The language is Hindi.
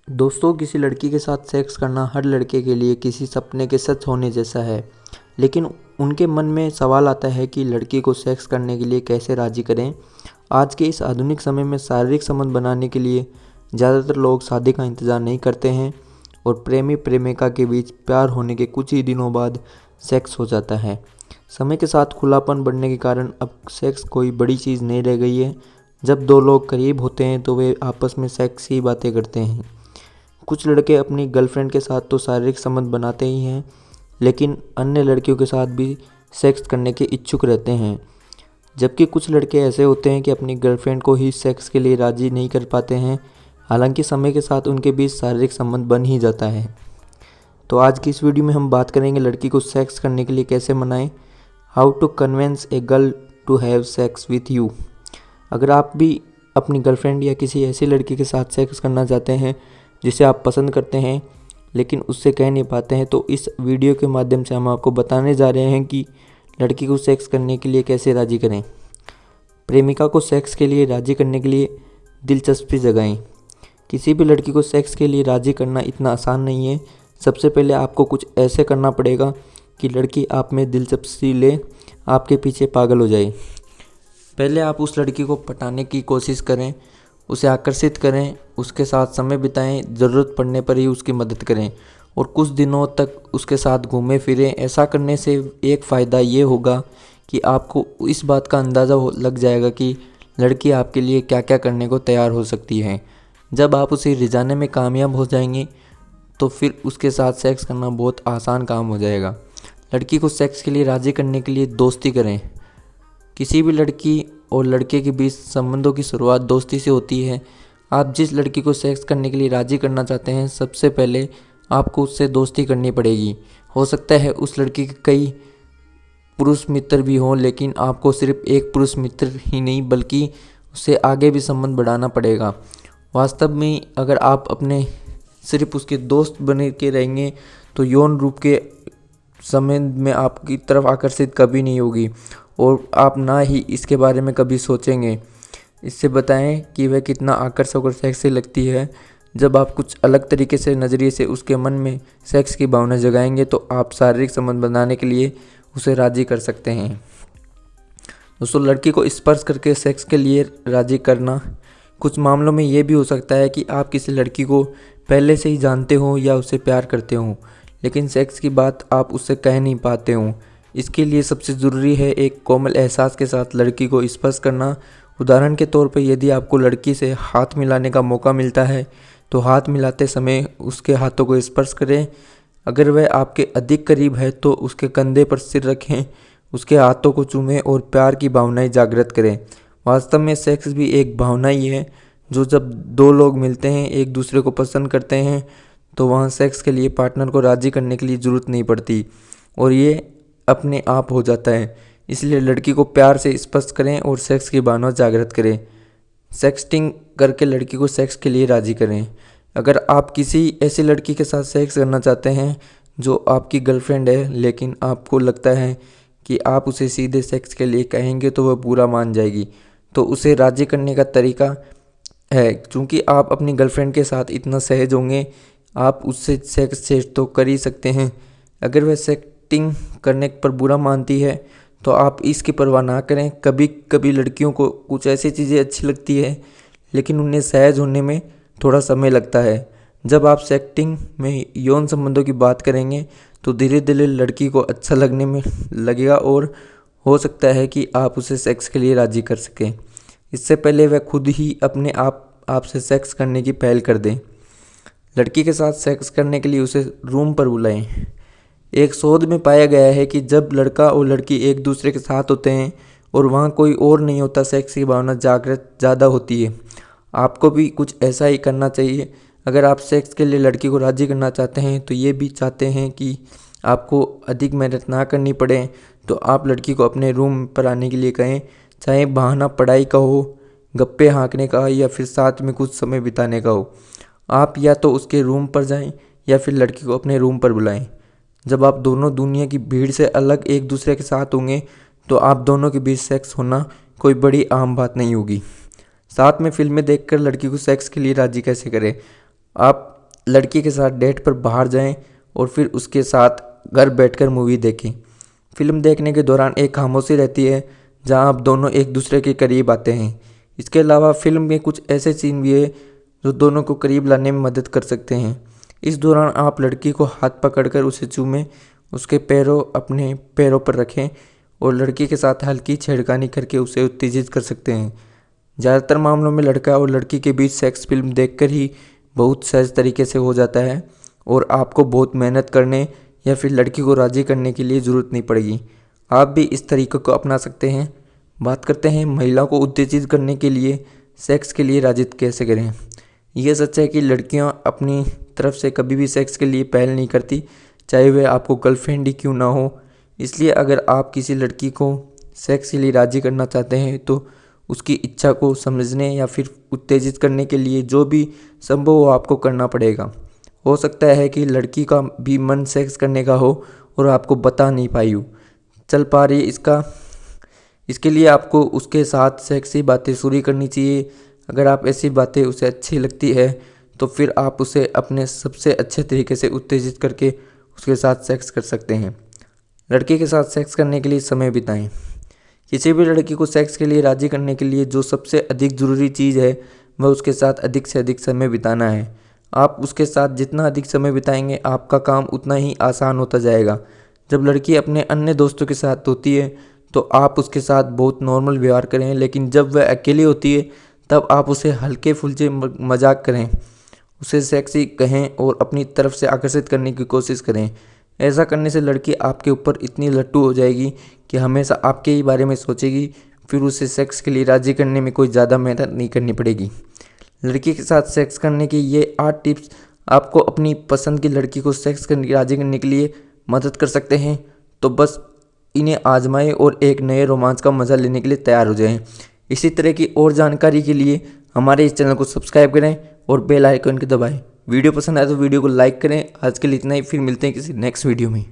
दोस्तों, किसी लड़की के साथ सेक्स करना हर लड़के के लिए किसी सपने के सच होने जैसा है। लेकिन उनके मन में सवाल आता है कि लड़की को सेक्स करने के लिए कैसे राज़ी करें। आज के इस आधुनिक समय में शारीरिक संबंध बनाने के लिए ज़्यादातर लोग शादी का इंतज़ार नहीं करते हैं और प्रेमी प्रेमिका के बीच प्यार होने के कुछ ही दिनों बाद सेक्स हो जाता है। समय के साथ खुलापन बढ़ने के कारण अब सेक्स कोई बड़ी चीज़ नहीं रह गई है। जब दो लोग करीब होते हैं तो वे आपस में सेक्स ही बातें करते हैं। कुछ लड़के अपनी गर्लफ्रेंड के साथ तो शारीरिक संबंध बनाते ही हैं, लेकिन अन्य लड़कियों के साथ भी सेक्स करने के इच्छुक रहते हैं। जबकि कुछ लड़के ऐसे होते हैं कि अपनी गर्लफ्रेंड को ही सेक्स के लिए राज़ी नहीं कर पाते हैं, हालांकि समय के साथ उनके बीच शारीरिक संबंध बन ही जाता है। तो आज की इस वीडियो में हम बात करेंगे लड़की को सेक्स करने के लिए कैसे मनाएं। How to convince a girl to have sex with you. अगर आप भी अपनी गर्लफ्रेंड या किसी ऐसी लड़की के साथ सेक्स करना चाहते हैं जिसे आप पसंद करते हैं लेकिन उससे कह नहीं पाते हैं, तो इस वीडियो के माध्यम से हम आपको बताने जा रहे हैं कि लड़की को सेक्स करने के लिए कैसे राज़ी करें। प्रेमिका को सेक्स के लिए राज़ी करने के लिए दिलचस्पी जगाएं। किसी भी लड़की को सेक्स के लिए राज़ी करना इतना आसान नहीं है। सबसे पहले आपको कुछ ऐसे करना पड़ेगा कि लड़की आप में दिलचस्पी ले, आपके पीछे पागल हो जाए। पहले आप उस लड़की को पटाने की कोशिश करें, उसे आकर्षित करें, उसके साथ समय बिताएं, ज़रूरत पड़ने पर ही उसकी मदद करें और कुछ दिनों तक उसके साथ घूमें फिरें। ऐसा करने से एक फ़ायदा ये होगा कि आपको इस बात का अंदाज़ा लग जाएगा कि लड़की आपके लिए क्या क्या करने को तैयार हो सकती है। जब आप उसे रिझाने में कामयाब हो जाएंगे तो फिर उसके साथ सेक्स करना बहुत आसान काम हो जाएगा। लड़की को सेक्स के लिए राज़ी करने के लिए दोस्ती करें। किसी भी लड़की और लड़के के बीच संबंधों की शुरुआत दोस्ती से होती है। आप जिस लड़की को सेक्स करने के लिए राज़ी करना चाहते हैं, सबसे पहले आपको उससे दोस्ती करनी पड़ेगी। हो सकता है उस लड़की के कई पुरुष मित्र भी हों, लेकिन आपको सिर्फ एक पुरुष मित्र ही नहीं बल्कि उससे आगे भी संबंध बढ़ाना पड़ेगा। वास्तव में अगर आप अपने सिर्फ उसके दोस्त बने के रहेंगे तो यौन रूप के संबंध में आपकी तरफ आकर्षित कभी नहीं होगी और आप ना ही इसके बारे में कभी सोचेंगे। इससे बताएं कि वह कितना आकर्षक और सेक्सी लगती है। जब आप कुछ अलग तरीके से नज़रिए से उसके मन में सेक्स की भावना जगाएंगे तो आप शारीरिक संबंध बनाने के लिए उसे राज़ी कर सकते हैं। दोस्तों, लड़की को स्पर्श करके सेक्स के लिए राज़ी करना। कुछ मामलों में ये भी हो सकता है कि आप किसी लड़की को पहले से ही जानते हो या उससे प्यार करते हो, लेकिन सेक्स की बात आप उससे कह नहीं पाते हो। इसके लिए सबसे ज़रूरी है एक कोमल एहसास के साथ लड़की को स्पर्श करना। उदाहरण के तौर पर यदि आपको लड़की से हाथ मिलाने का मौका मिलता है तो हाथ मिलाते समय उसके हाथों को स्पर्श करें। अगर वह आपके अधिक करीब है तो उसके कंधे पर सिर रखें, उसके हाथों को चूमें और प्यार की भावनाएं जागृत करें। वास्तव में सेक्स भी एक भावना ही है। जब दो लोग मिलते हैं, एक दूसरे को पसंद करते हैं, तो वहाँ सेक्स के लिए पार्टनर को राज़ी करने के लिए ज़रूरत नहीं पड़ती और ये अपने आप हो जाता है। इसलिए लड़की को प्यार से स्पर्श करें और सेक्स की भावना जागृत करें। सेक्सटिंग करके लड़की को सेक्स के लिए राज़ी करें। अगर आप किसी ऐसी लड़की के साथ सेक्स करना चाहते हैं जो आपकी गर्लफ्रेंड है, लेकिन आपको लगता है कि आप उसे सीधे सेक्स के लिए कहेंगे तो वह बुरा मान जाएगी, तो उसे राज़ी करने का तरीका है, क्योंकि आप अपनी गर्लफ्रेंड के साथ इतना सहज होंगे, आप उससे सेक्स तो कर ही सकते हैं। अगर वह सेक्टिंग करने पर बुरा मानती है तो आप इसकी परवाह ना करें। कभी कभी लड़कियों को कुछ ऐसी चीज़ें अच्छी लगती है, लेकिन उन्हें सहज होने में थोड़ा समय लगता है। जब आप सेक्टिंग में यौन संबंधों की बात करेंगे तो धीरे धीरे लड़की को अच्छा लगने में लगेगा और हो सकता है कि आप उसे सेक्स के लिए राज़ी कर सकें। इससे पहले वह खुद ही अपने आपसे सेक्स करने की पहल कर दें। लड़की के साथ सेक्स करने के लिए उसे रूम पर बुलाएं। एक शोध में पाया गया है कि जब लड़का और लड़की एक दूसरे के साथ होते हैं और वहाँ कोई और नहीं होता, सेक्स की भावना जागृत ज़्यादा होती है। आपको भी कुछ ऐसा ही करना चाहिए। अगर आप सेक्स के लिए लड़की को राज़ी करना चाहते हैं तो ये भी चाहते हैं कि आपको अधिक मेहनत ना करनी पड़े, तो आप लड़की को अपने रूम पर आने के लिए कहें। चाहे बहाना पढ़ाई का हो, गप्पे हाँकने का या फिर साथ में कुछ समय बिताने का हो, आप या तो उसके रूम पर जाएं या फिर लड़की को अपने रूम पर बुलाएं। जब आप दोनों दुनिया की भीड़ से अलग एक दूसरे के साथ होंगे तो आप दोनों के बीच सेक्स होना कोई बड़ी आम बात नहीं होगी। साथ में फिल्में देखकर लड़की को सेक्स के लिए राज़ी कैसे करें। आप लड़की के साथ डेट पर बाहर जाएं और फिर उसके साथ घर बैठकर मूवी देखें। फिल्म देखने के दौरान एक खामोशी रहती है जहां आप दोनों एक दूसरे के करीब आते हैं। इसके अलावा फिल्म में कुछ ऐसे सीन भी है जो दोनों को करीब लाने में मदद कर सकते हैं। इस दौरान आप लड़की को हाथ पकड़कर उसे चूमें, उसके पैरों अपने पैरों पर रखें और लड़की के साथ हल्की छेड़खानी करके उसे उत्तेजित कर सकते हैं। ज़्यादातर मामलों में लड़का और लड़की के बीच सेक्स फिल्म देखकर ही बहुत सहज तरीके से हो जाता है और आपको बहुत मेहनत करने या फिर लड़की को राज़ी करने के लिए ज़रूरत नहीं पड़ेगी। आप भी इस तरीक़े को अपना सकते हैं। बात करते हैं महिलाओं को उत्तेजित करने के लिए सेक्स के लिए राज़ी कैसे करें। यह सच है कि लड़कियां अपनी तरफ से कभी भी सेक्स के लिए पहल नहीं करती, चाहे वह आपको गर्लफ्रेंड ही क्यों ना हो। इसलिए अगर आप किसी लड़की को सेक्स के लिए राज़ी करना चाहते हैं तो उसकी इच्छा को समझने या फिर उत्तेजित करने के लिए जो भी संभव हो आपको करना पड़ेगा। हो सकता है कि लड़की का भी मन सेक्स करने का हो और आपको बता नहीं पाई हो चल पा रही इसके लिए आपको उसके साथ सेक्सी बातें शुरू करनी चाहिए। अगर आप ऐसी बातें उसे अच्छी लगती है तो फिर आप उसे अपने सबसे अच्छे तरीके से उत्तेजित करके उसके साथ सेक्स कर सकते हैं। लड़की के साथ सेक्स करने के लिए समय बिताएं। किसी भी लड़की को सेक्स के लिए राज़ी करने के लिए जो सबसे अधिक ज़रूरी चीज़ है वह उसके साथ अधिक से अधिक समय बिताना है। आप उसके साथ जितना अधिक समय बिताएंगे आपका काम उतना ही आसान होता जाएगा। जब लड़की अपने अन्य दोस्तों के साथ होती है तो आप उसके साथ बहुत नॉर्मल व्यवहार करें, लेकिन जब वह अकेली होती है तब आप उसे हल्के फुल्के मजाक करें, उसे सेक्सी कहें और अपनी तरफ से आकर्षित करने की कोशिश करें। ऐसा करने से लड़की आपके ऊपर इतनी लट्टू हो जाएगी कि हमेशा आपके ही बारे में सोचेगी। फिर उसे सेक्स के लिए राज़ी करने में कोई ज़्यादा मेहनत नहीं करनी पड़ेगी। लड़की के साथ सेक्स करने की ये 8 टिप्स आपको अपनी पसंद की लड़की को सेक्स करने राज़ी करने के लिए मदद कर सकते हैं। तो बस इन्हें आजमाएं और एक नए रोमांच का मज़ा लेने के लिए तैयार हो जाएं। इसी तरह की और जानकारी के लिए हमारे इस चैनल को सब्सक्राइब करें और बेल आइकन को दबाएं। वीडियो पसंद आए तो वीडियो को लाइक करें। आज के लिए इतना ही, फिर मिलते हैं किसी नेक्स्ट वीडियो में।